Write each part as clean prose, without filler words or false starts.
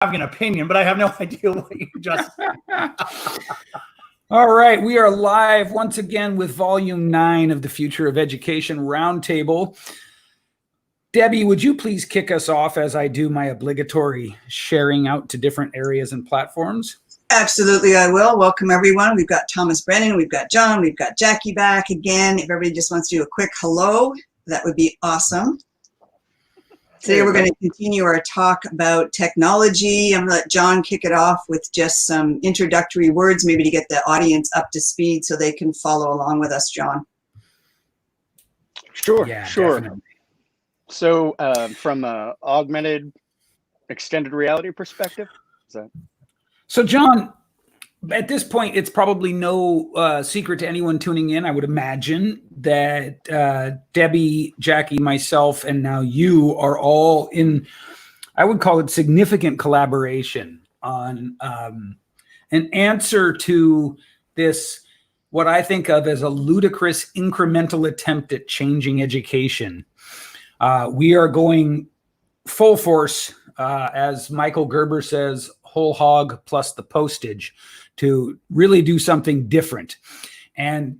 have an opinion, but I have no idea what you just. All right, we are live once again with Volume 9 of the Future of Education Roundtable. Debbie, would you please kick us off as I do my obligatory sharing out to different areas and platforms? Absolutely, I will. Welcome, everyone. We've got Thomas Brennan, we've got John, we've got Jackie back again. If everybody just wants to do a quick hello, that would be awesome. Today we're going to continue our talk about technology. I'm going to let John kick it off with just some introductory words, maybe to get the audience up to speed so they can follow along with us, John. Sure, Yeah, sure. definitely. So from an augmented extended reality perspective? So John, at this point, it's probably no secret to anyone tuning in, I would imagine, that Debbie, Jackie, myself, and now you are all in, I would call it significant collaboration on an answer to this, what I think of as a ludicrous incremental attempt at changing education. We are going full force, as Michael Gerber says, whole hog plus the postage, to really do something different. And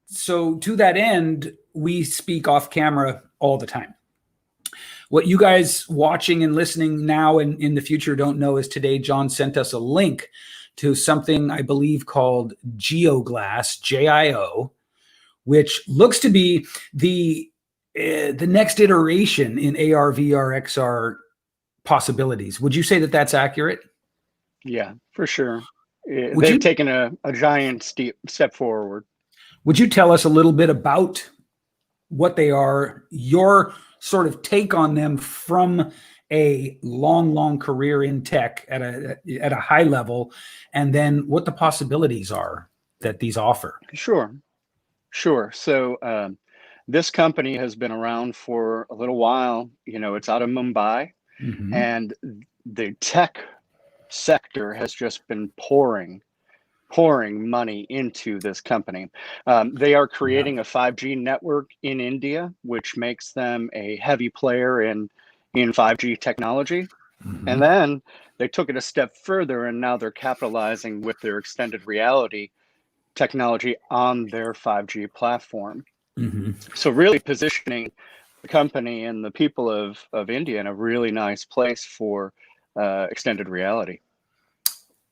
so to that end, we speak off camera all the time. What you guys watching and listening now and in the future don't know is today John sent us a link to something I believe called GeoGlass, G-I-O, which looks to be the next iteration in AR, VR, XR possibilities. Would you say that that's accurate? Yeah, for sure. They've taken a giant step forward. Would you tell us a little bit about what they are, your sort of take on them from a long career in tech at a high level, and then what the possibilities are that these offer? Sure. So this company has been around for a little while. You know, it's out of Mumbai, and the tech sector has just been pouring money into this company. They are creating a 5G network in India, which makes them a heavy player in 5G technology. And then they took it a step further, and now they're capitalizing with their extended reality technology on their 5G platform. So really positioning the company and the people of India in a really nice place for extended reality.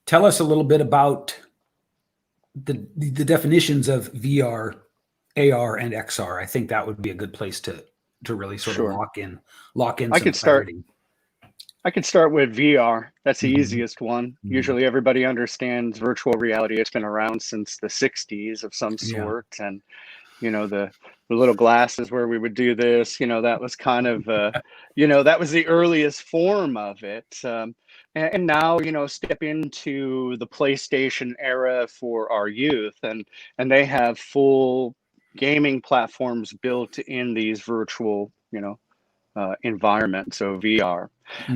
Tell us a little bit about the definitions of VR, AR, and XR. I think that would be a good place to really sort of lock in. I could start with VR. That's the easiest one. Usually everybody understands virtual reality. It's been around since the 60s of some sort. And, you know, the little glasses where we would do this, you know, that was kind of, you know, that was the earliest form of it. And now, you know, step into the PlayStation era for our youth, and they have full gaming platforms built in these virtual, you know, environment, so VR.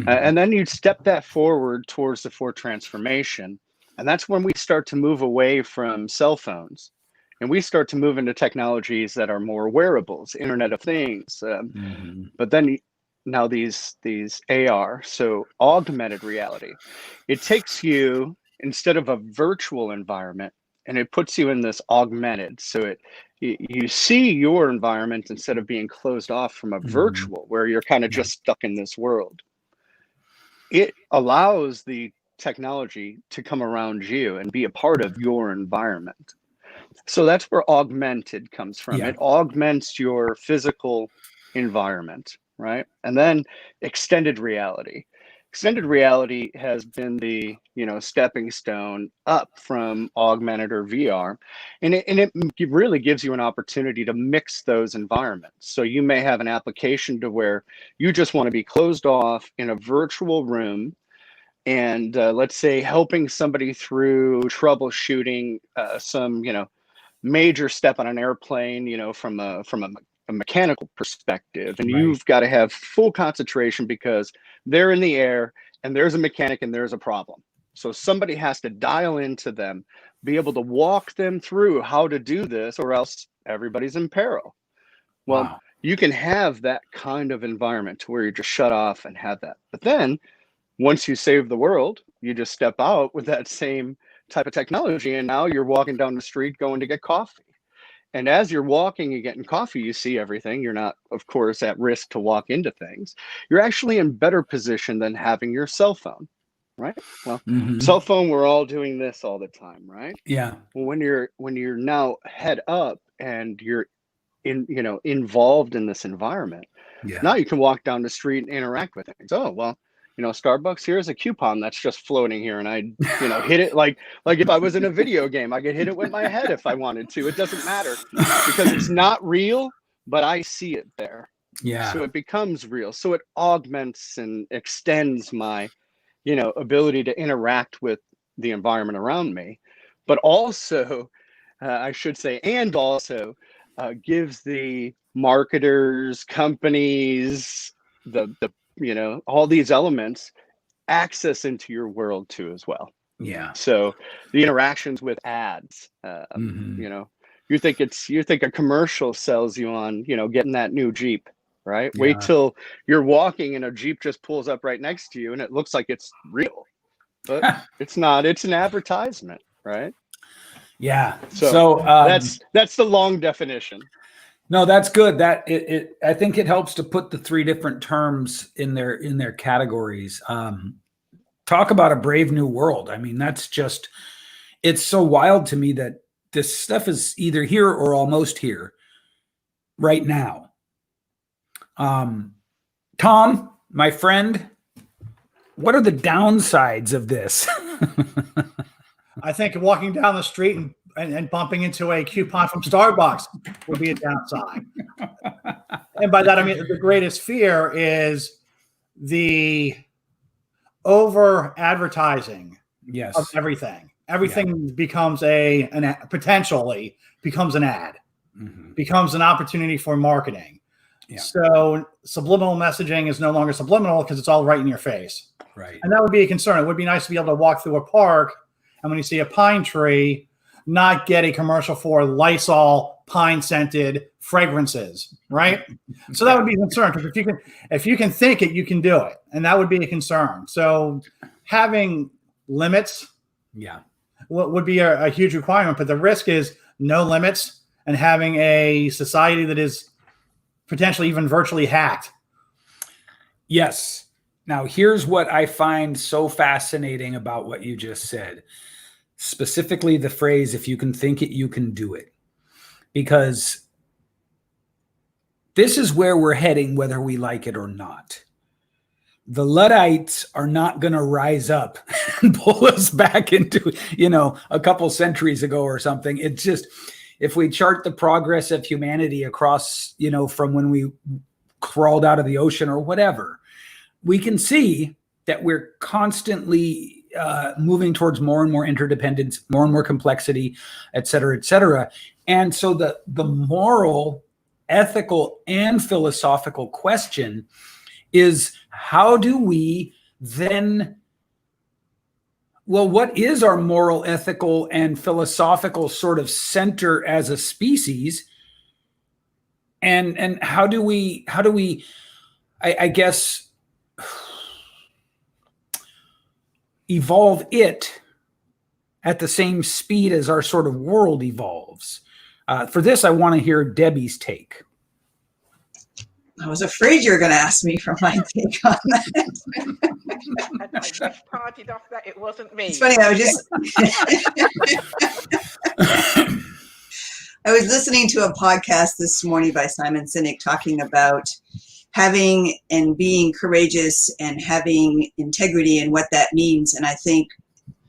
And then you step that forward towards the fourth transformation, and that's when we start to move away from cell phones, and we start to move into technologies that are more wearables, Internet of Things. But then now these AR, so augmented reality, it takes you, instead of a virtual environment, and it puts you in this augmented. So you see your environment instead of being closed off from a virtual, where you're kind of just stuck in this world. It allows the technology to come around you and be a part of your environment. So that's where augmented comes from. It augments your physical environment, right? And then extended reality. Extended reality has been the, you know, stepping stone up from augmented or VR, and it really gives you an opportunity to mix those environments. So you may have an application to where you just want to be closed off in a virtual room, and let's say helping somebody through troubleshooting some, you know, major step on an airplane, you know, from a mechanical perspective, and you've got to have full concentration because they're in the air and there's a mechanic and there's a problem. So somebody has to dial into them, be able to walk them through how to do this, or else everybody's in peril. Well, you can have that kind of environment where you're just shut off and have that. But then once you save the world, you just step out with that same type of technology, and now you're walking down the street going to get coffee. And as you're walking and getting coffee, you see everything. You're not, of course, at risk to walk into things. You're actually in better position than having your cell phone, right? Well, cell phone, we're all doing this all the time, right? Yeah. Well, when you're now head up and you're involved in this environment, now you can walk down the street and interact with things. Oh, well, Starbucks, here's a coupon that's just floating here, and I, hit it like if I was in a video game, I could hit it with my head if I wanted to. It doesn't matter because it's not real, but I see it there. Yeah. So it becomes real. So it augments and extends my, ability to interact with the environment around me, but also, I should say, and also gives the marketers, companies, the all these elements access into your world too as well. Yeah. So the interactions with ads, you think a commercial sells you on, getting that new Jeep, right? Yeah. Wait till you're walking and a Jeep just pulls up right next to you and it looks like it's real, but it's not. It's an advertisement, right? Yeah. So that's the long definition. No, that's good. That I think it helps to put the three different terms in their categories. Talk about a brave new world. I mean, it's so wild to me that this stuff is either here or almost here right now. Tom, my friend, what are the downsides of this? I think walking down the street and bumping into a coupon from Starbucks would be a downside. And by that, I mean, the greatest fear is the over advertising of everything. Everything becomes potentially becomes an ad, becomes an opportunity for marketing. Yeah. So subliminal messaging is no longer subliminal because it's all right in your face. Right. And that would be a concern. It would be nice to be able to walk through a park and when you see a pine tree, not get a commercial for Lysol pine scented fragrances, right? So that would be a concern because if you can think it, you can do it. And that would be a concern. So having limits would be a huge requirement, but the risk is no limits and having a society that is potentially even virtually hacked. Yes. Now, here's what I find so fascinating about what you just said. Specifically the phrase, if you can think it, you can do it. Because this is where we're heading, whether we like it or not. The Luddites are not going to rise up and pull us back into, a couple centuries ago or something. It's just, if we chart the progress of humanity across, from when we crawled out of the ocean or whatever, we can see that we're constantly moving towards more and more interdependence, more and more complexity, et cetera, et cetera. And so the moral, ethical, and philosophical question is, how do we then, what is our moral, ethical, and philosophical sort of center as a species? And how do we, I guess, evolve it at the same speed as our sort of world evolves? For this, I want to hear Debbie's take. I was afraid you were going to ask me for my take on that. I just parted off that it wasn't me. It's funny, I was listening to a podcast this morning by Simon Sinek talking about having and being courageous and having integrity and what that means. And I think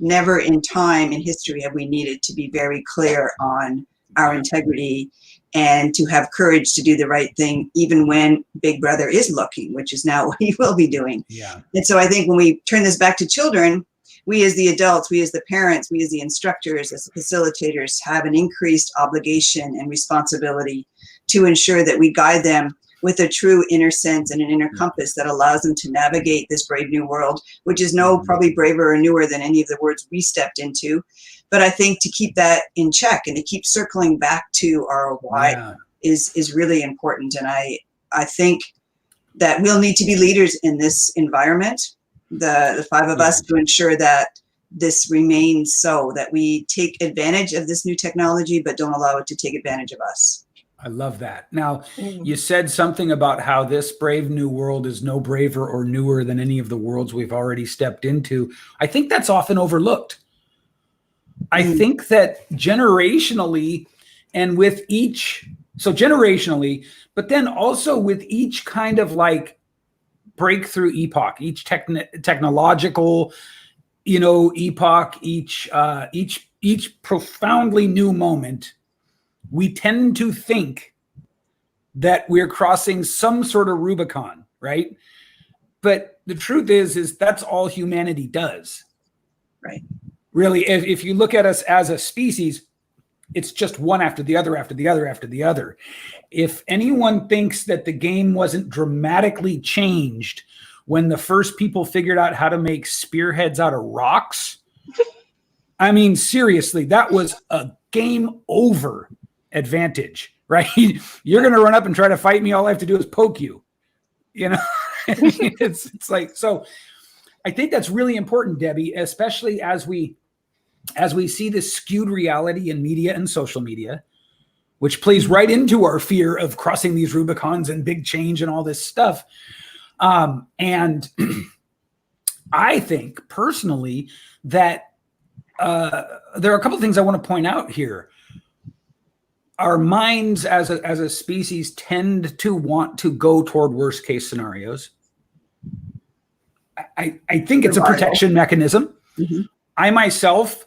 never in time in history have we needed to be very clear on our integrity and to have courage to do the right thing, even when Big Brother is looking, which is now what he will be doing. Yeah. And so I think when we turn this back to children, we as the adults, we as the parents, we as the instructors, as the facilitators have an increased obligation and responsibility to ensure that we guide them with a true inner sense and an inner compass that allows them to navigate this brave new world, which is probably braver or newer than any of the words we stepped into. But I think to keep that in check and to keep circling back to our why is really important. And I think that we'll need to be leaders in this environment. the five of us, to ensure that this remains so, that we take advantage of this new technology, but don't allow it to take advantage of us. I love that. Now, you said something about how this brave new world is no braver or newer than any of the worlds we've already stepped into. I think that's often overlooked. I think that generationally, and with each, so generationally, but then also with each kind of like breakthrough epoch, each technological, epoch, each profoundly new moment, we tend to think that we're crossing some sort of Rubicon, right? But the truth is that's all humanity does. Right. Really, if you look at us as a species, it's just one after the other, after the other, after the other. If anyone thinks that the game wasn't dramatically changed when the first people figured out how to make spearheads out of rocks, I mean, seriously, that was a game over advantage, right? You're going to run up and try to fight me. All I have to do is poke you. It's like, so I think that's really important, Debbie, especially as we see this skewed reality in media and social media, which plays right into our fear of crossing these Rubicons and big change and all this stuff. And I think personally that there are a couple of things I want to point out here. Our minds as a species tend to want to go toward worst case scenarios. I think it's a protection mechanism. Mm-hmm. I myself,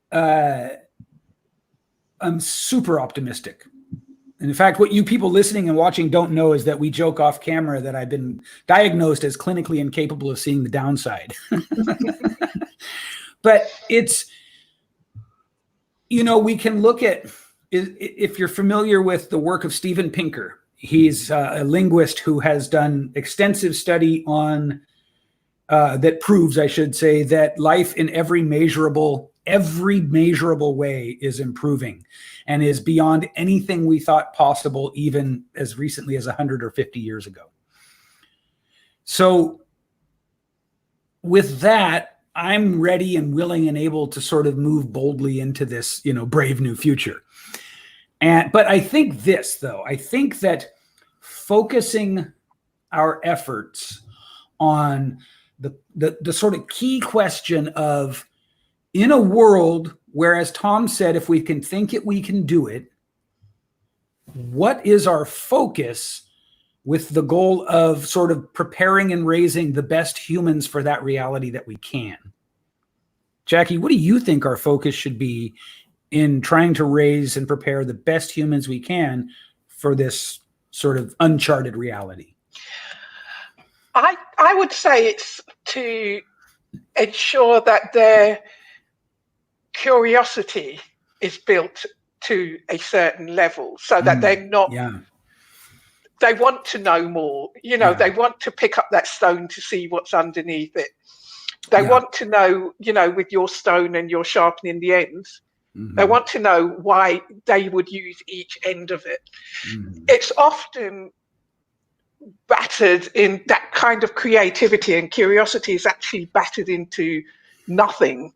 I'm super optimistic. And in fact, what you people listening and watching don't know is that we joke off camera that I've been diagnosed as clinically incapable of seeing the downside. But it's, we can look at, if you're familiar with the work of Steven Pinker, he's a linguist who has done extensive study on, that proves, I should say, that life in every measurable way is improving and is beyond anything we thought possible even as recently as 100 or 50 years ago. So with that, I'm ready and willing and able to sort of move boldly into this, brave new future. But I think I think that focusing our efforts on the sort of key question of, in a world where, as Tom said, if we can think it, we can do it, what is our focus with the goal of sort of preparing and raising the best humans for that reality that we can? Jackie, what do you think our focus should be in trying to raise and prepare the best humans we can for this sort of uncharted reality? I would say it's to ensure that their curiosity is built to a certain level so that they're not, they want to know more, they want to pick up that stone to see what's underneath it. They want to know, with your stone and you're sharpening the ends, they want to know why they would use each end of it. It's often battered in that kind of creativity, and curiosity is actually battered into nothing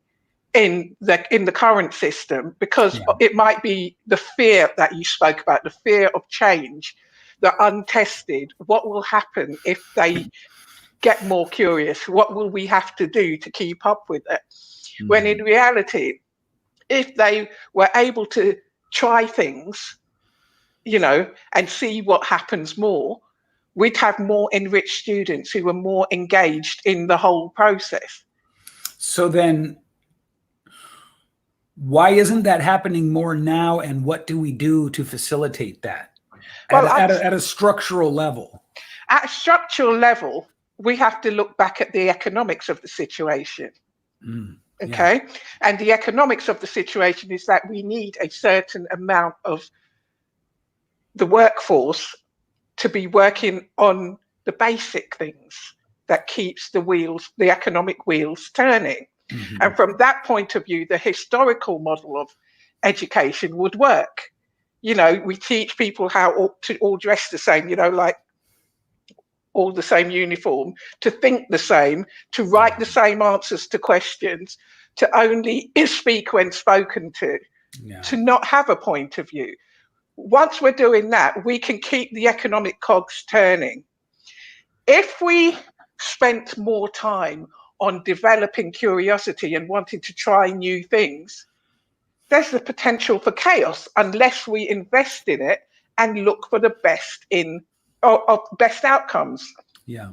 in the current system, because it might be the fear that you spoke about, the fear of change, the untested. What will happen if they get more curious? What will we have to do to keep up with it? When in reality, if they were able to try things, and see what happens more, we'd have more enriched students who were more engaged in the whole process. So then, why isn't that happening more now, and what do we do to facilitate that at a structural level? At a structural level, we have to look back at the economics of the situation. Okay. And the economics of the situation is that we need a certain amount of the workforce to be working on the basic things that keeps the economic wheels turning. And from that point of view, the historical model of education would work. We teach people how to all dress the same, like all the same uniform, to think the same, to write the same answers to questions, to only speak when spoken to not have a point of view. Once we're doing that, we can keep the economic cogs turning. If we spent more time on developing curiosity and wanting to try new things, there's the potential for chaos unless we invest in it and look for the best best outcomes. Yeah.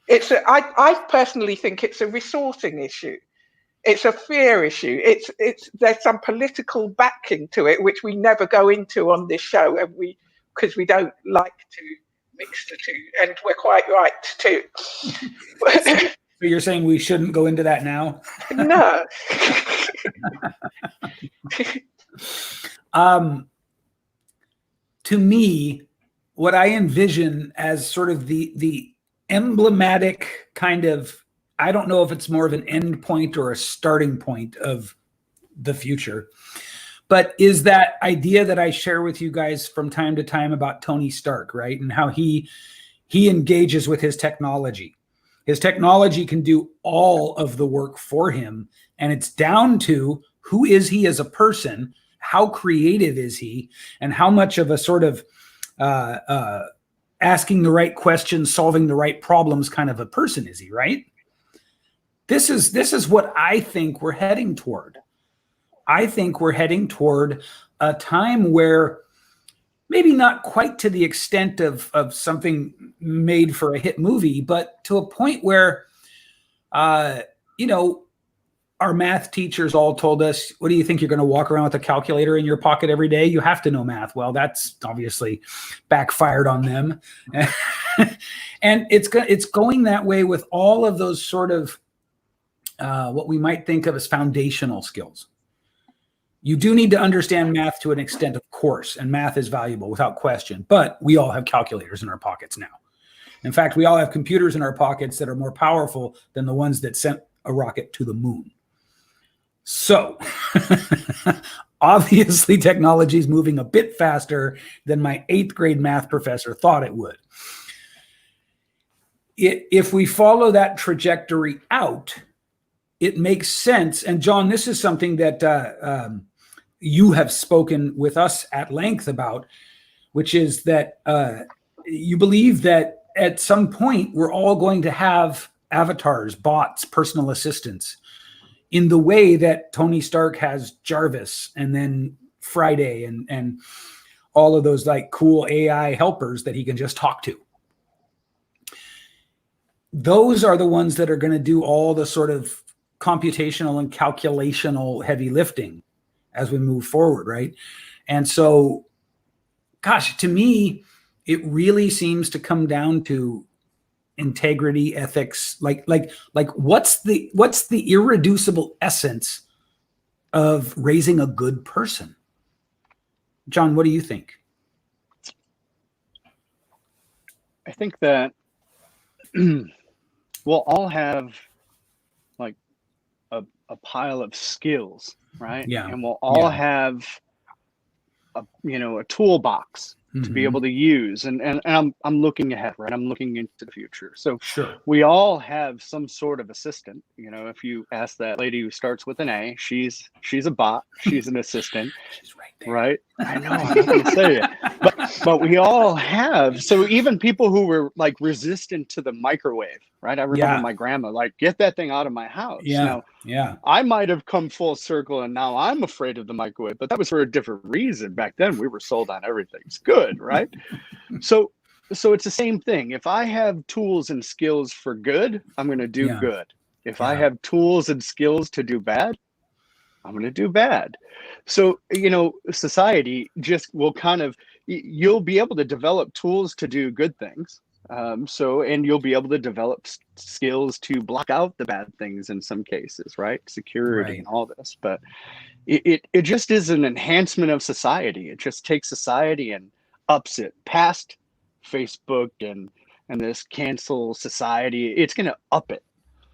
I personally think it's a resourcing issue. It's a fear issue. There's some political backing to it, which we never go into on this show, and because we don't like to mix the two, and we're quite right to. So you're saying we shouldn't go into that now? No. To me, what I envision as sort of the emblematic kind of, I don't know if it's more of an end point or a starting point of the future, but is that idea that I share with you guys from time to time about Tony Stark, right? And how he engages with his technology. His technology can do all of the work for him. And it's down to who is he as a person, how creative is he, and how much of a sort of asking the right questions, solving the right problems kind of a person is he, right? This is what I think we're heading toward. I think we're heading toward a time where maybe not quite to the extent of something made for a hit movie, but to a point where, our math teachers all told us, what do you think, you're going to walk around with a calculator in your pocket every day? You have to know math. Well, that's obviously backfired on them. And it's going that way with all of those sort of what we might think of as foundational skills. You do need to understand math to an extent, of course, and math is valuable without question, but we all have calculators in our pockets now. In fact, we all have computers in our pockets that are more powerful than the ones that sent a rocket to the moon. So obviously technology is moving a bit faster than my 8th grade math professor thought it would. If we follow that trajectory out, it makes sense. And John, this is something that you have spoken with us at length about, which is that you believe that at some point we're all going to have avatars, bots, personal assistants, in the way that Tony Stark has Jarvis and then Friday and all of those like cool AI helpers that he can just talk to. Those are the ones that are going to do all the sort of computational and calculational heavy lifting as we move forward, right? And so, gosh, to me, it really seems to come down to integrity, ethics, like what's the irreducible essence of raising a good person? John, what do you think? I think that we'll all have like a pile of skills, right? Yeah. And we'll all have a toolbox to be able to use. And I'm looking ahead, right? I'm looking into the future. So sure, we all have some sort of assistant. If you ask that lady who starts with an A, she's a bot, she's an assistant. She's right there. Right? I know, I'm not gonna say it. But we all have. So even people who were like resistant to the microwave, right? I remember my grandma, like, get that thing out of my house. Yeah. I might have come full circle and now I'm afraid of the microwave, but that was for a different reason. Back then we were sold on everything's good, right? So it's the same thing. If I have tools and skills for good, I'm going to do good. If I have tools and skills to do bad, I'm going to do bad. So, society just will kind of, you'll be able to develop tools to do good things. And you'll be able to develop skills to block out the bad things in some cases, right? Security and all this, but it just is an enhancement of society. It just takes society and ups it past Facebook and this cancel society. It's going to up it.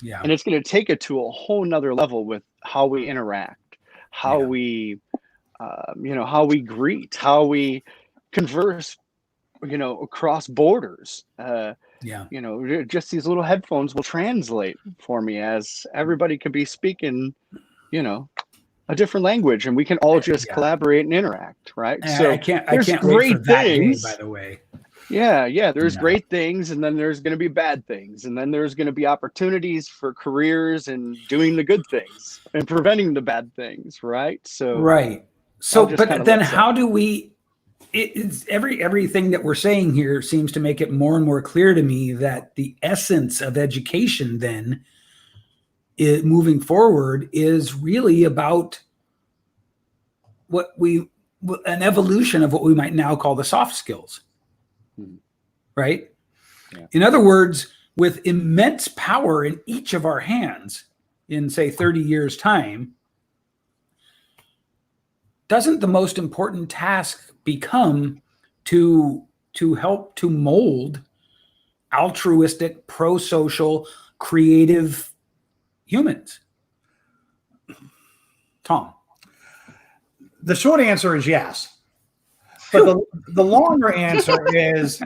Yeah. And it's going to take it to a whole nother level with how we interact, how we, how we greet, how we converse across borders. Yeah. Just these little headphones will translate for me, as everybody could be speaking, a different language, and we can all just collaborate and interact, right? So I can't wait for that day, by the way. Yeah, there's great things, and then there's going to be bad things, and then there's going to be opportunities for careers and doing the good things and preventing the bad things, right? So but then how do we? It's everything that we're saying here seems to make it more and more clear to me that the essence of education then, moving forward, is really about an evolution of what we might now call the soft skills. Right? Yeah. In other words, with immense power in each of our hands in, say, 30 years' time, doesn't the most important task become to help to mold altruistic, pro-social, creative humans? Tom? The short answer is yes. But the longer answer is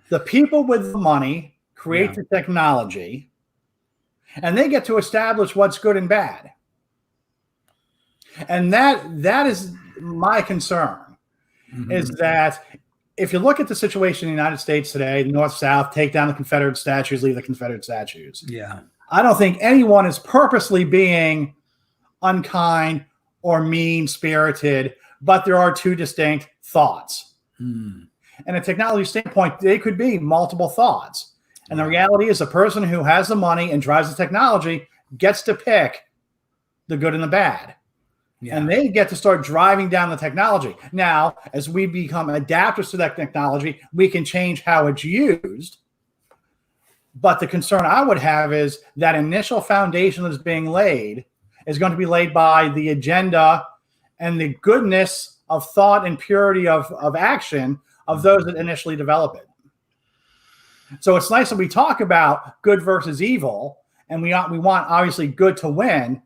the people with the money create the technology, and they get to establish what's good and bad. And that is my concern, is that if you look at the situation in the United States today, the North-South, take down the Confederate statues, leave the Confederate statues. Yeah. I don't think anyone is purposely being unkind or mean-spirited, but there are two distinct thoughts. And a technology standpoint, they could be multiple thoughts. And the reality is the person who has the money and drives the technology gets to pick the good and the bad. Yeah. And they get to start driving down the technology. Now, as we become adapters to that technology, we can change how it's used. But the concern I would have is that initial foundation that's being laid is going to be laid by the agenda and the goodness of thought and purity of action of those that initially develop it. So it's nice that we talk about good versus evil, and we want obviously good to win,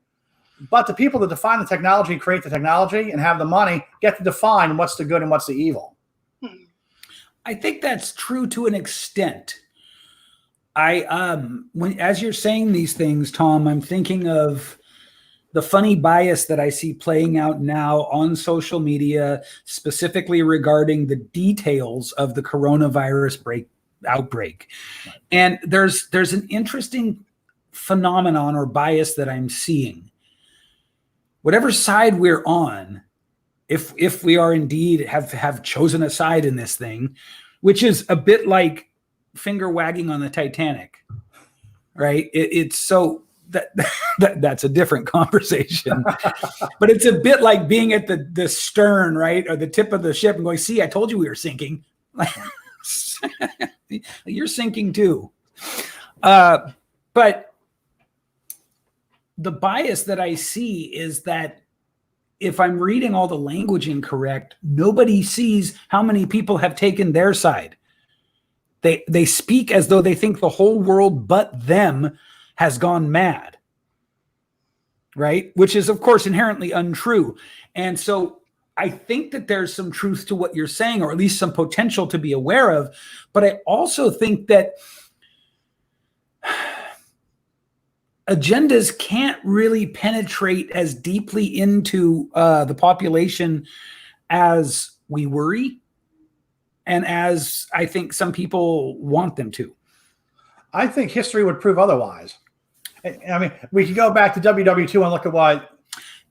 but the people that define the technology, create the technology, and have the money get to define what's the good and what's the evil. I think that's true to an extent. As you're saying these things, Tom, I'm thinking of the funny bias that I see playing out now on social media, specifically regarding the details of the coronavirus outbreak. Right. And there's an interesting phenomenon or bias that I'm seeing. Whatever side we're on, if we are indeed have chosen a side in this thing, which is a bit like finger wagging on the Titanic, right? It's so that's a different conversation, but it's a bit like being at the stern, right, or the tip of the ship and going, "See, I told you we were sinking." You're sinking too. But the bias that I see is that if I'm reading all the language incorrect, nobody sees how many people have taken their side. They speak as though they think the whole world but them has gone mad, right? Which is, of course, inherently untrue. And so I think that there's some truth to what you're saying, or at least some potential to be aware of. But I also think that agendas can't really penetrate as deeply into the population as we worry, and as I think some people want them to. I think history would prove otherwise. I mean, we could go back to WW2 and look at what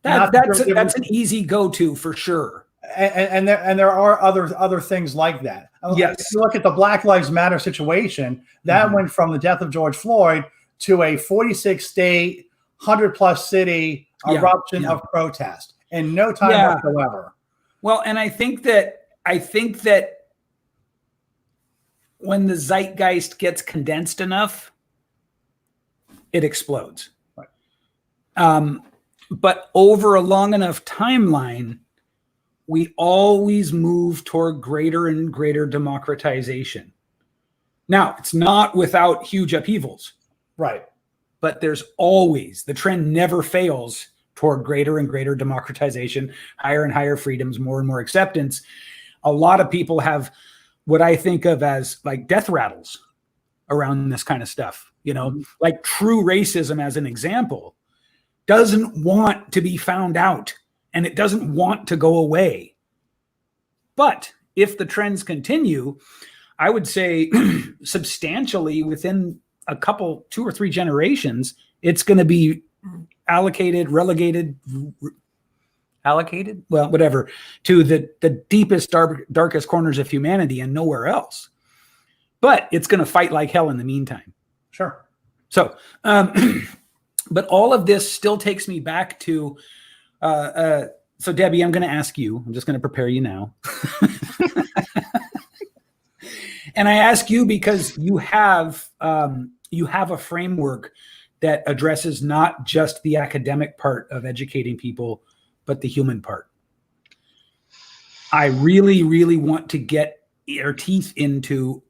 that's an easy go-to for sure. And there are other things like that. Yes. If you look at the Black Lives Matter situation, that went from the death of George Floyd to a 46-state, 100+ city eruption of protest in no time whatsoever. Well, and I think that when the zeitgeist gets condensed enough, it explodes. Right. But over a long enough timeline, we always move toward greater and greater democratization. Now, it's not without huge upheavals. Right. But there's always, the trend never fails toward greater and greater democratization, higher and higher freedoms, more and more acceptance. A lot of people have what I think of as like death rattles around this kind of stuff, like true racism as an example doesn't want to be found out, and it doesn't want to go away. But if the trends continue, I would say substantially within a couple, 2 or 3 generations, it's going to be allocated, well, whatever, to the deepest, darkest corners of humanity and nowhere else. But it's going to fight like hell in the meantime. Sure. So, but all of this still takes me back to, so Debbie, I'm going to ask you, I'm just going to prepare you now. And I ask you because you have a framework that addresses not just the academic part of educating people, but the human part. I really, really want to get our teeth into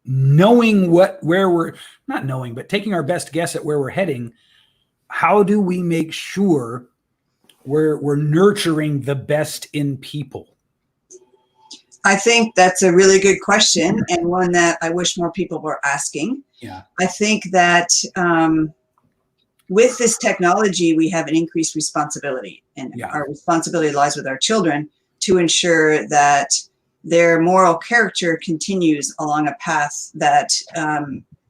knowing but taking our best guess at where we're heading. How do we make sure we're nurturing the best in people? I think that's a really good question, and one that I wish more people were asking. Yeah. I think that with this technology, we have an increased responsibility, and our responsibility lies with our children to ensure that their moral character continues along a path that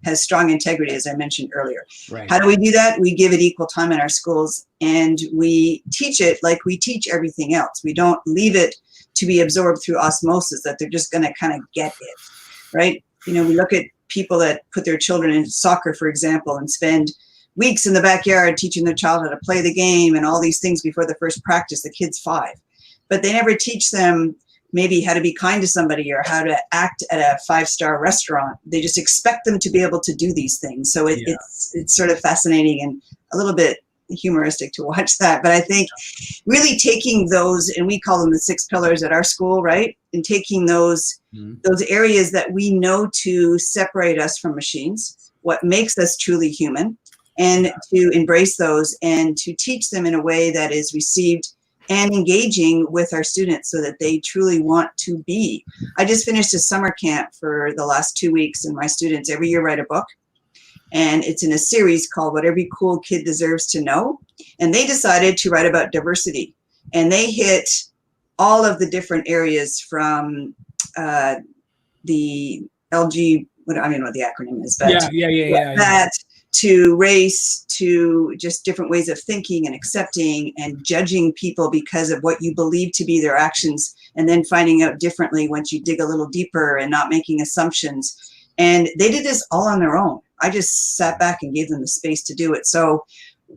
has strong integrity, as I mentioned earlier. Right. How do we do that? We give it equal time in our schools, and we teach it like we teach everything else. We don't leave it to be absorbed through osmosis, that they're just going to kind of get it, right? We look at people that put their children in soccer, for example, and spend weeks in the backyard teaching their child how to play the game and all these things before the first practice. The kid's 5, but they never teach them maybe how to be kind to somebody or how to act at a 5-star restaurant. They just expect them to be able to do these things. So it's sort of fascinating and a little bit humoristic to watch that. But I think really taking those, and we call them the 6 pillars at our school, right? And taking those areas that we know to separate us from machines, what makes us truly human, and to embrace those and to teach them in a way that is received and engaging with our students so that they truly want to be. I just finished a summer camp for the last 2 weeks, and my students every year write a book. And it's in a series called What Every Cool Kid Deserves to Know. And they decided to write about diversity. And they hit all of the different areas from the LG, I don't know what the acronym is, but that to race, to just different ways of thinking and accepting and judging people because of what you believe to be their actions, and then finding out differently once you dig a little deeper and not making assumptions. And they did this all on their own. I just sat back and gave them the space to do it. So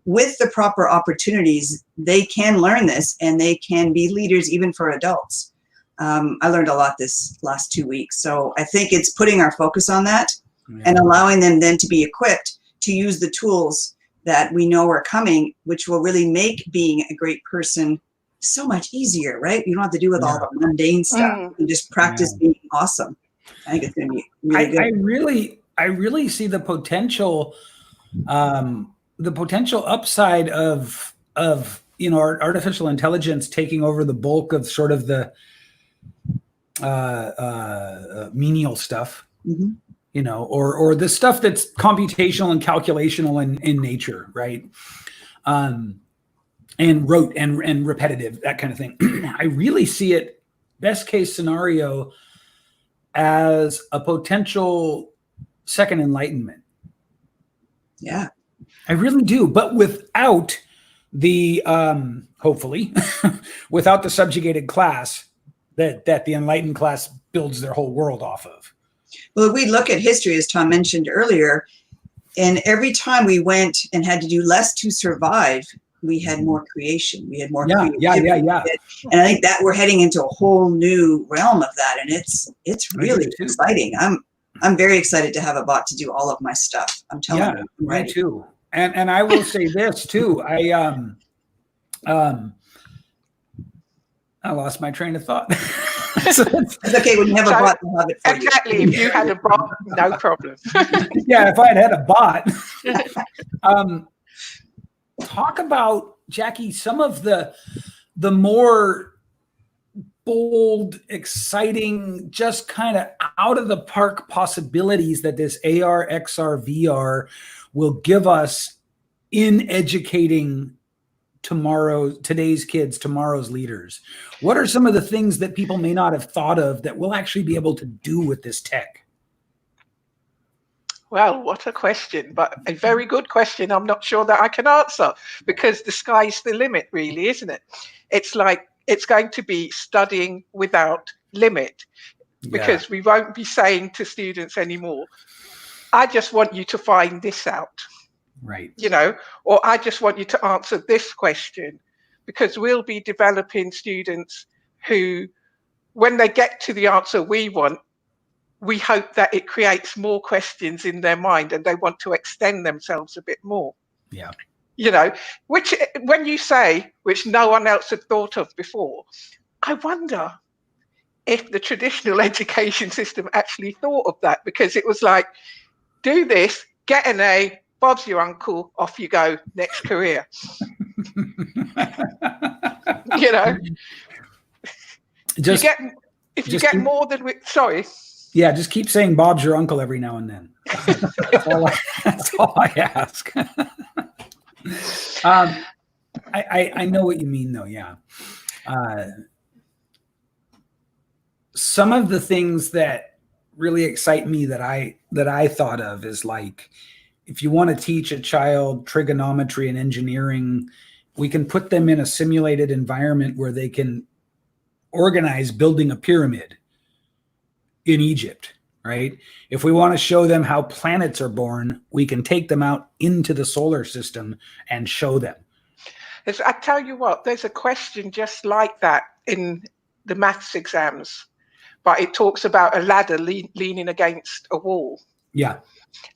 with the proper opportunities, they can learn this and they can be leaders even for adults. I learned a lot this last 2 weeks. So I think it's putting our focus on that and allowing them then to be equipped to use the tools that we know are coming, which will really make being a great person so much easier, right? You don't have to do with all the mundane stuff. You can just practice being awesome. I think it's going to be really good. I really see the potential upside of artificial intelligence taking over the bulk of sort of the menial stuff, or the stuff that's computational and calculational in nature, right? And rote and repetitive, that kind of thing. I really see it, best case scenario, as a potential second enlightenment. Yeah, I really do. But without the, hopefully, without the subjugated class that the enlightened class builds their whole world off of. Well, if we look at history, as Tom mentioned earlier, and every time we went and had to do less to survive, we had more creation. We had more creativity. And I think that we're heading into a whole new realm of that. And it's really exciting. I'm very excited to have a bot to do all of my stuff. I'm telling you. I'm ready. Me too. And I will say this too. I lost my train of thought. It's okay when you have a bot to have it for exactly. If you had a bot, no problem. Yeah, if I had a bot. Talk about, Jackie, some of the more bold, exciting, just kind of out of the park possibilities that this AR, XR, VR will give us in educating today's kids, tomorrow's leaders? What are some of the things that people may not have thought of that we'll actually be able to do with this tech? Well, what a question, but a very good question. I'm not sure that I can answer, because the sky's the limit, really, isn't it? It's like it's going to be studying without limit, because we won't be saying to students anymore, I just want you to find this out. Right. You know, or I just want you to answer this question, because we'll be developing students who, when they get to the answer we want, we hope that it creates more questions in their mind and they want to extend themselves a bit more. Yeah. You know, which when you say, which no one else had thought of before, I wonder if the traditional education system actually thought of that, because it was like, do this, get an A, Bob's your uncle, off you go, next career. You know, just if you get more than sorry. Yeah, just keep saying Bob's your uncle every now and then. That's all I ask. I know what you mean, though. Yeah. Some of the things that really excite me that I thought of is, like, if you want to teach a child trigonometry and engineering, we can put them in a simulated environment where they can organize building a pyramid in Egypt, right? If we want to show them how planets are born, we can take them out into the solar system and show them. I tell you what, there's a question just like that in the maths exams, but it talks about a ladder leaning against a wall. Yeah.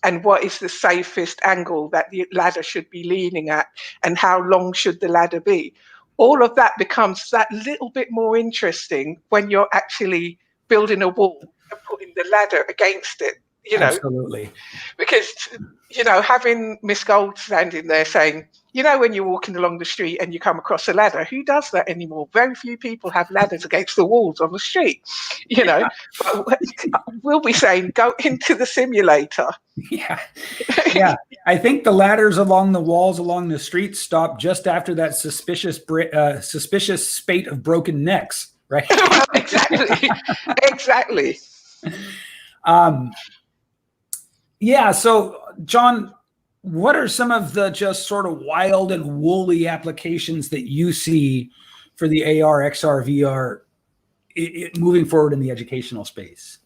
And what is the safest angle that the ladder should be leaning at, and how long should the ladder be? All of that becomes that little bit more interesting when you're actually building a wall and putting the ladder against it, you know. Absolutely. Because, you know, having Miss Gold standing there saying, you know, when you're walking along the street and you come across a ladder, who does that anymore? Very few people have ladders against the walls on the street, you know. But we'll be saying, go into the simulator. Yeah. Yeah. I think the ladders along the walls along the street stop just after that suspicious spate of broken necks, right? Exactly. Exactly. Yeah. So, John, what are some of the just sort of wild and woolly applications that you see for the AR, XR, VR moving forward in the educational space?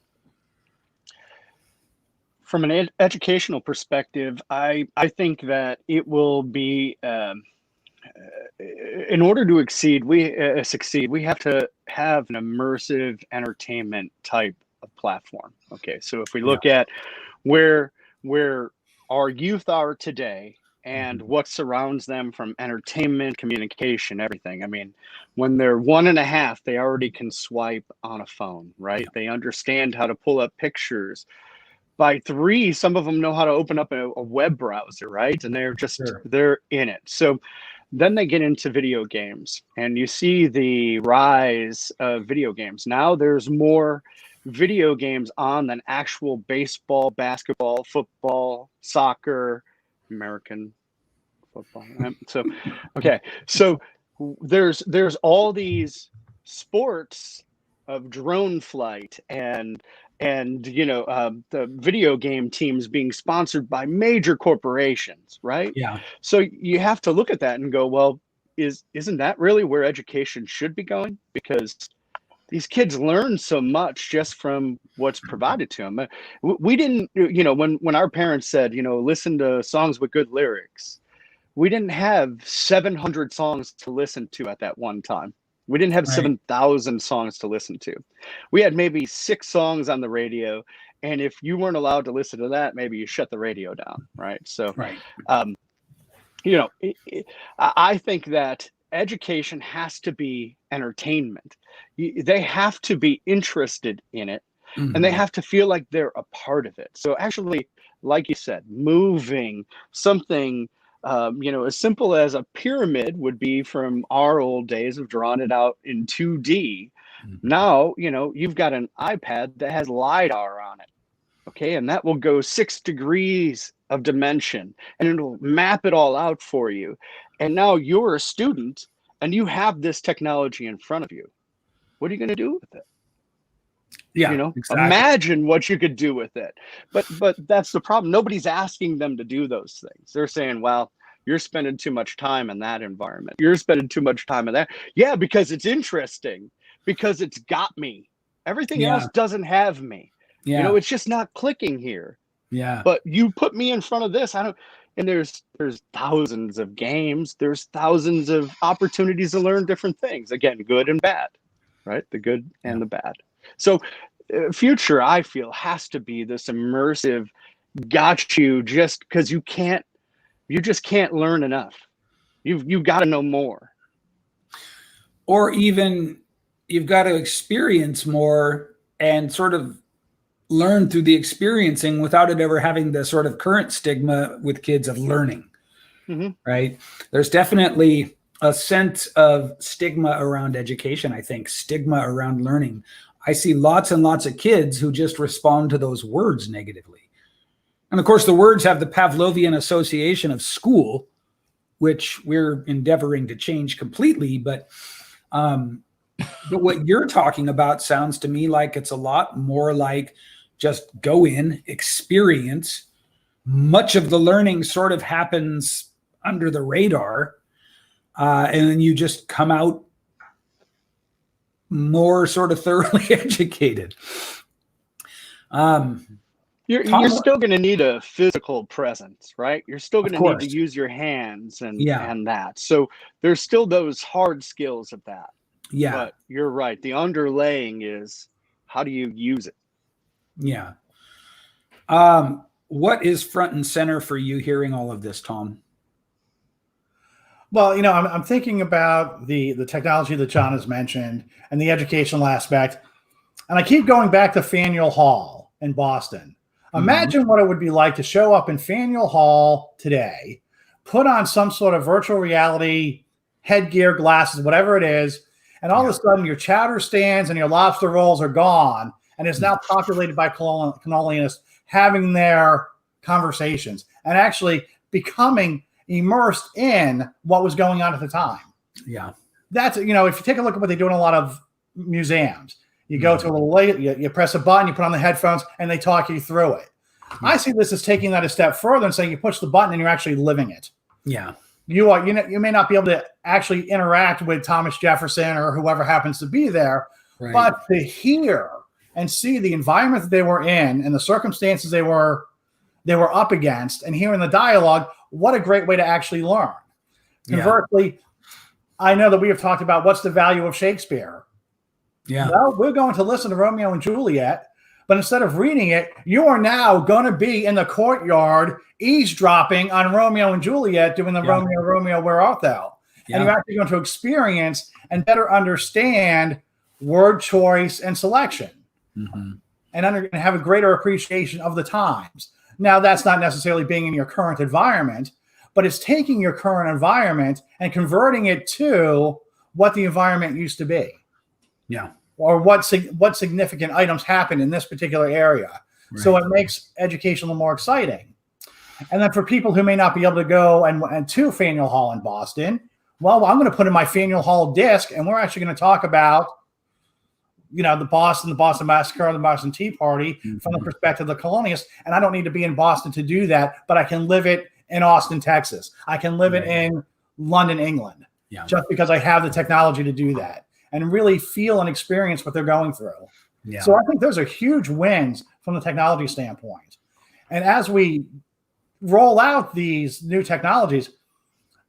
From an educational perspective, I think that it will be, in order to succeed, we have to have an immersive entertainment type of platform. Okay, so if we look at where our youth are today and what surrounds them from entertainment, communication, everything. I mean, when they're 1.5, they already can swipe on a phone, right? They understand how to pull up pictures. By 3, some of them know how to open up a web browser, right? And they're just, they're in it. So then they get into video games, and you see the rise of video games. Now there's more video games on than actual baseball, basketball, football, soccer, American football. So, okay. So there's all these sports of drone flight and you know, the video game teams being sponsored by major corporations, right? Yeah. So you have to look at that and go, well, isn't that really where education should be going? Because these kids learn so much just from what's provided to them. We didn't, you know, when our parents said, you know, listen to songs with good lyrics, we didn't have 700 songs to listen to at that one time. We didn't have 7,000 songs to listen to. We had maybe 6 songs on the radio. And if you weren't allowed to listen to that, maybe you shut the radio down, right? So, you know, I think that education has to be entertainment. They have to be interested in it, and they have to feel like they're a part of it. So actually, like you said, moving something, you know, as simple as a pyramid would be from our old days of drawing it out in 2D. Now, you've got an iPad that has LiDAR on it. Okay. And that will go 6 degrees of dimension and it'll map it all out for you. And now you're a student and you have this technology in front of you. What are you going to do with it? Yeah, exactly. Imagine what you could do with it. But that's the problem. Nobody's asking them to do those things. They're saying, well, you're spending too much time in that environment. You're spending too much time in that. Yeah, because it's interesting, because it's got me. Everything else doesn't have me. Yeah. It's just not clicking here. Yeah. But you put me in front of this. And there's thousands of games. There's thousands of opportunities to learn different things. Again, good and bad, right? The good and the bad. So future, I feel, has to be this immersive, got you just because you just can't learn enough. You've got to know more. Or even you've got to experience more and sort of learn through the experiencing without it ever having the sort of current stigma with kids of learning, right? There's definitely a sense of stigma around education, I think, stigma around learning. I see lots and lots of kids who just respond to those words negatively. And of course, the words have the Pavlovian association of school, which we're endeavoring to change completely. But what you're talking about sounds to me like it's a lot more like just go in, experience. Much of the learning sort of happens under the radar. And then you just come out more sort of thoroughly educated. You're still going to need a physical presence, right? You're still going to need to use your hands and that. So there's still those hard skills of that. Yeah. But you're right. The underlaying is, how do you use it? Yeah. What is front and center for you hearing all of this, Tom? Well, I'm thinking about the technology that John has mentioned and the educational aspect. And I keep going back to Faneuil Hall in Boston. Imagine what it would be like to show up in Faneuil Hall today, put on some sort of virtual reality headgear, glasses, whatever it is, and all of a sudden your chowder stands and your lobster rolls are gone, and it's now populated by colonialists having their conversations and actually becoming immersed in what was going on at the time. Yeah. That's, if you take a look at what they do in a lot of museums, you go to a little late, you press a button, you put on the headphones, and they talk you through it. I see this as taking that a step further and saying you push the button and you're actually living it. Yeah. You may not be able to actually interact with Thomas Jefferson or whoever happens to be there, but to hear and see the environment that they were in and the circumstances they were up against, and hearing the dialogue, what a great way to actually learn. Conversely, I know that we have talked about what's the value of Shakespeare. Yeah. Well, we're going to listen to Romeo and Juliet, but instead of reading it, you are now going to be in the courtyard eavesdropping on Romeo and Juliet, doing the Romeo, where art thou? And you're actually going to experience and better understand word choice and selection, and have a greater appreciation of the times. Now, that's not necessarily being in your current environment, but it's taking your current environment and converting it to what the environment used to be. Yeah. Or what significant items happen in this particular area. Right. So it makes education a little more exciting. And then for people who may not be able to go and to Faneuil Hall in Boston, well, I'm going to put in my Faneuil Hall disc, and we're actually going to talk about, the Boston Massacre, the Boston Tea Party from the perspective of the colonialists. And I don't need to be in Boston to do that, but I can live it in Austin, Texas. I can live it in London, England, just because I have the technology to do that and really feel and experience what they're going through. Yeah. So I think those are huge wins from the technology standpoint. And as we roll out these new technologies,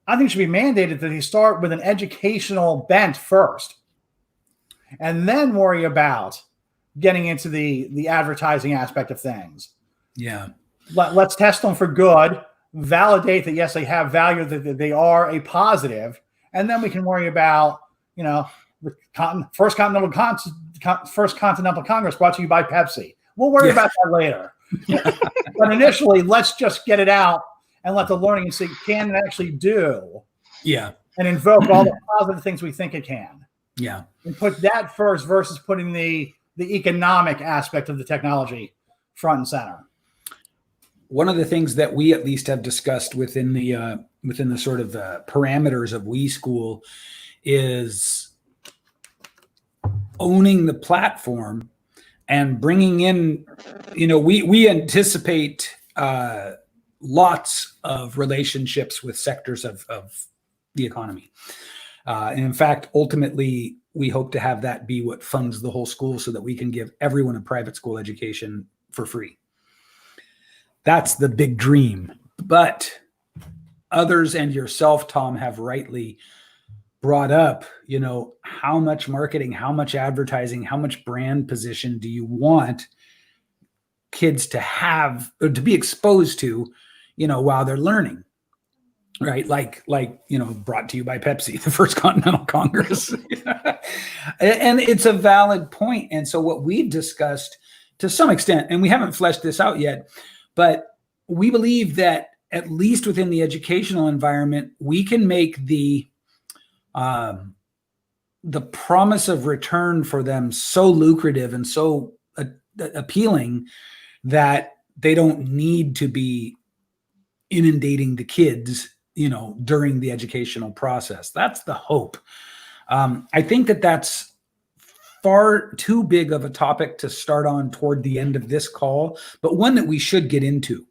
I think it should be mandated that they start with an educational bent first, and then worry about getting into the advertising aspect of things. Yeah. Let's test them for good, validate that, yes, they have value, that they are a positive, and then we can worry about, the First Continental Congress brought to you by Pepsi. We'll worry about that later. But initially, let's just get it out and let the learning and see can it actually do. Yeah. And invoke all the positive things we think it can. Yeah. And put that first versus putting the economic aspect of the technology front and center. One of the things that we at least have discussed within the sort of parameters of We School is owning the platform and bringing in, we anticipate lots of relationships with sectors of the economy. And in fact, ultimately, we hope to have that be what funds the whole school so that we can give everyone a private school education for free. That's the big dream. But others and yourself, Tom, have rightly brought up, how much marketing, how much advertising, how much brand position do you want kids to have or to be exposed to, while they're learning, right? Like, brought to you by Pepsi, the First Continental Congress. And it's a valid point. And so what we've discussed to some extent, and we haven't fleshed this out yet, but we believe that at least within the educational environment, we can make the promise of return for them so lucrative and so appealing that they don't need to be inundating the kids, during the educational process. That's the hope. I think that that's far too big of a topic to start on toward the end of this call, but one that we should get into,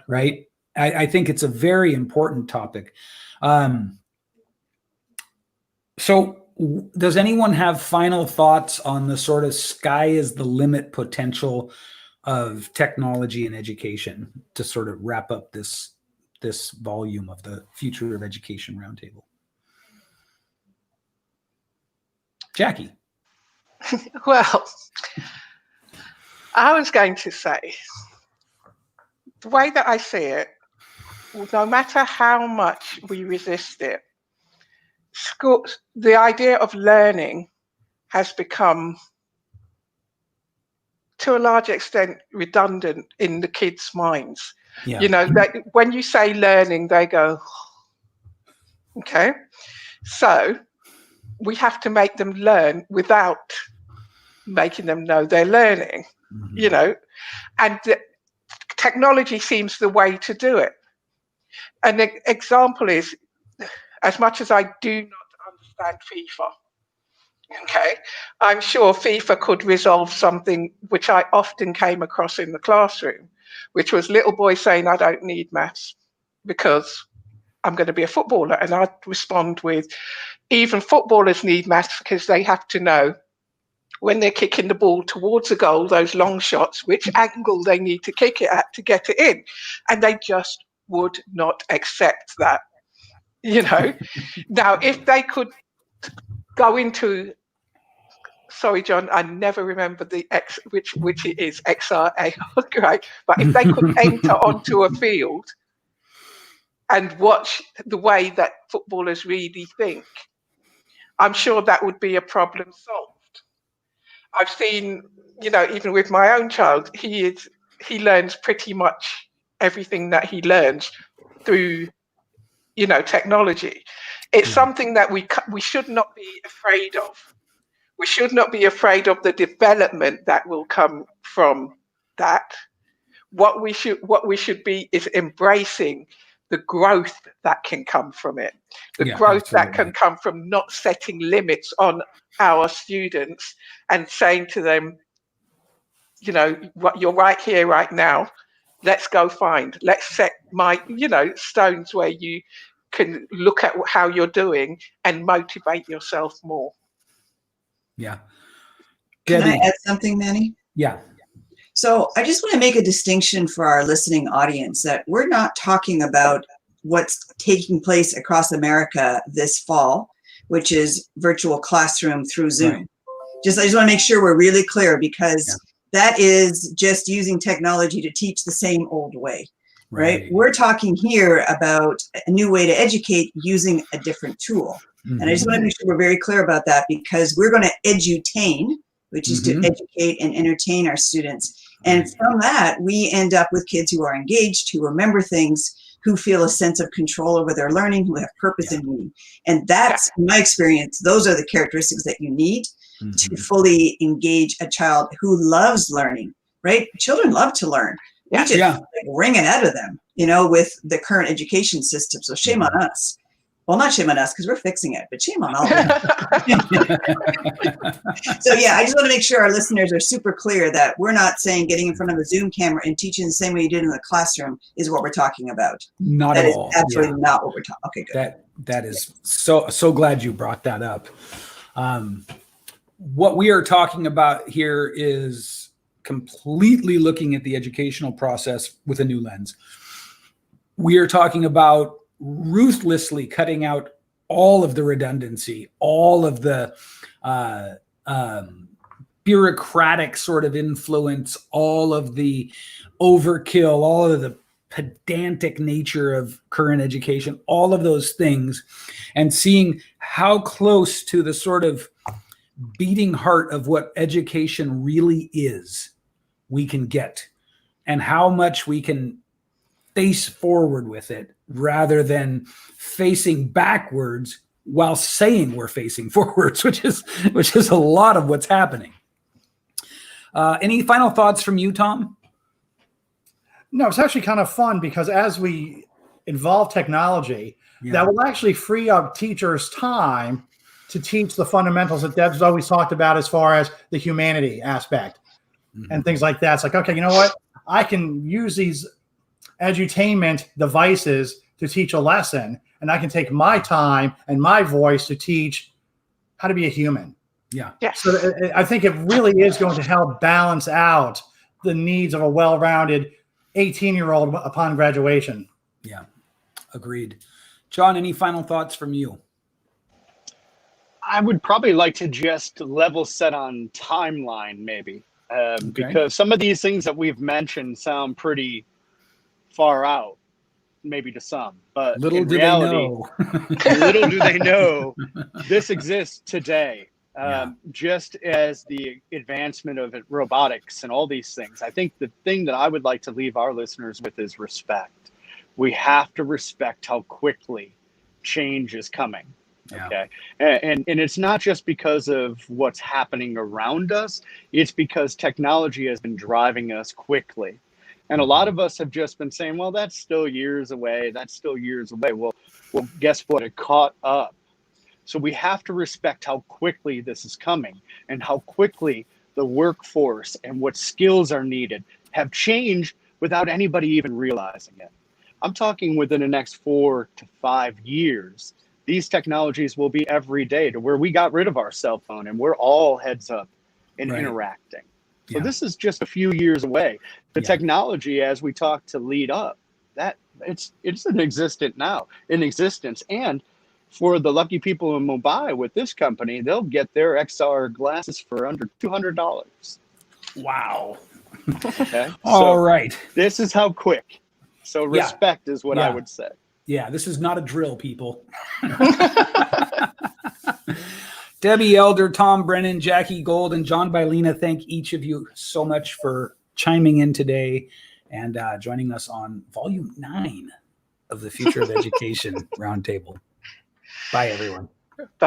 right? I think it's a very important topic. So does anyone have final thoughts on the sort of sky is the limit potential of technology and education to sort of wrap up this volume of the Future of Education Roundtable? Jackie. Well, I was going to say, the way that I see it, no matter how much we resist it, the idea of learning has become, to a large extent, redundant in the kids' minds. Yeah. That when you say learning, they go, okay. So we have to make them learn without making them know they're learning, and technology seems the way to do it. An example is, as much as I do not understand FIFA, okay, I'm sure FIFA could resolve something which I often came across in the classroom, which was little boys saying, I don't need maths because I'm going to be a footballer. And I'd respond with, even footballers need maths because they have to know when they're kicking the ball towards a goal, those long shots, which angle they need to kick it at to get it in. And they just would not accept that, Now, if they could go into, sorry, John, I never remember the which it is, XRA, right? But if they could enter onto a field and watch the way that footballers really think, I'm sure that would be a problem solved. I've seen, even with my own child, he learns pretty much everything that he learns through, technology. It's something that we should not be afraid of. We should not be afraid of the development that will come from that. What we should be is embracing the growth that can come from it. The growth that can come from not setting limits on our students and saying to them, what, you're right here, right now. Let's go let's set stones where you can look at how you're doing and motivate yourself more. Yeah. Can I add something, Manny? Yeah. So I just want to make a distinction for our listening audience that we're not talking about what's taking place across America this fall, which is virtual classroom through Zoom. Right. I just want to make sure we're really clear, because that is just using technology to teach the same old way, right? We're talking here about a new way to educate using a different tool. And I just want to make sure we're very clear about that, because we're going to edutain, which is to educate and entertain our students. And from that, we end up with kids who are engaged, who remember things, who feel a sense of control over their learning, who have purpose and meaning. And that's, in my experience, those are the characteristics that you need to fully engage a child who loves learning, right? Children love to learn. We just like, wring it out of them, you know, with the current education system. So shame on us. Well, not shame on us because we're fixing it, but shame on all of them. So yeah, I just want to make sure our listeners are super clear that we're not saying getting in front of a Zoom camera and teaching the same way you did in the classroom is what we're talking about. Not at all. That is absolutely not what we're talking. Okay, good. That is so glad you brought that up. What we are talking about here is completely looking at the educational process with a new lens. We are talking about ruthlessly cutting out all of the redundancy, all of the bureaucratic sort of influence, all of the overkill, all of the pedantic nature of current education, all of those things, and seeing how close to the sort of beating heart of what education really is we can get, and how much we can face forward with it rather than facing backwards while saying we're facing forwards, which is a lot of what's happening. Any final thoughts from you, Tom? No, it's actually kind of fun because as we involve technology, that will actually free up teachers' time to teach the fundamentals that Deb's always talked about as far as the humanity aspect and things like that. It's like, okay, you know what? I can use these edutainment devices to teach a lesson, and I can take my time and my voice to teach how to be a human. Yeah. So I think it really is going to help balance out the needs of a well-rounded 18-year-old upon graduation. Yeah, agreed. John, any final thoughts from you? I would probably like to just level set on timeline, maybe, because some of these things that we've mentioned sound pretty far out, maybe to some, but little in do reality, they know. little do they know this exists today. Just as the advancement of robotics and all these things, I think the thing that I would like to leave our listeners with is respect. We have to respect how quickly change is coming. Okay. And it's not just because of what's happening around us. It's because technology has been driving us quickly. And a lot of us have just been saying, well, that's still years away. That's still years away. Well, guess what? It caught up. So we have to respect how quickly this is coming and how quickly the workforce and what skills are needed have changed without anybody even realizing it. I'm talking within the next 4 to 5 years, these technologies will be every day to where we got rid of our cell phone and we're all heads up and interacting. So this is just a few years away. The technology, as we talk to lead up, that it's in existence. And for the lucky people in Mumbai with this company, they'll get their XR glasses for under $200. Wow. Okay. All right. This is how quick. So respect is what I would say. Yeah, this is not a drill, people. Debbie Elder, Tom Brennan, Jackie Gold, and John Bailina, thank each of you so much for chiming in today and joining us on Volume 9 of the Future of Education Roundtable. Bye, everyone.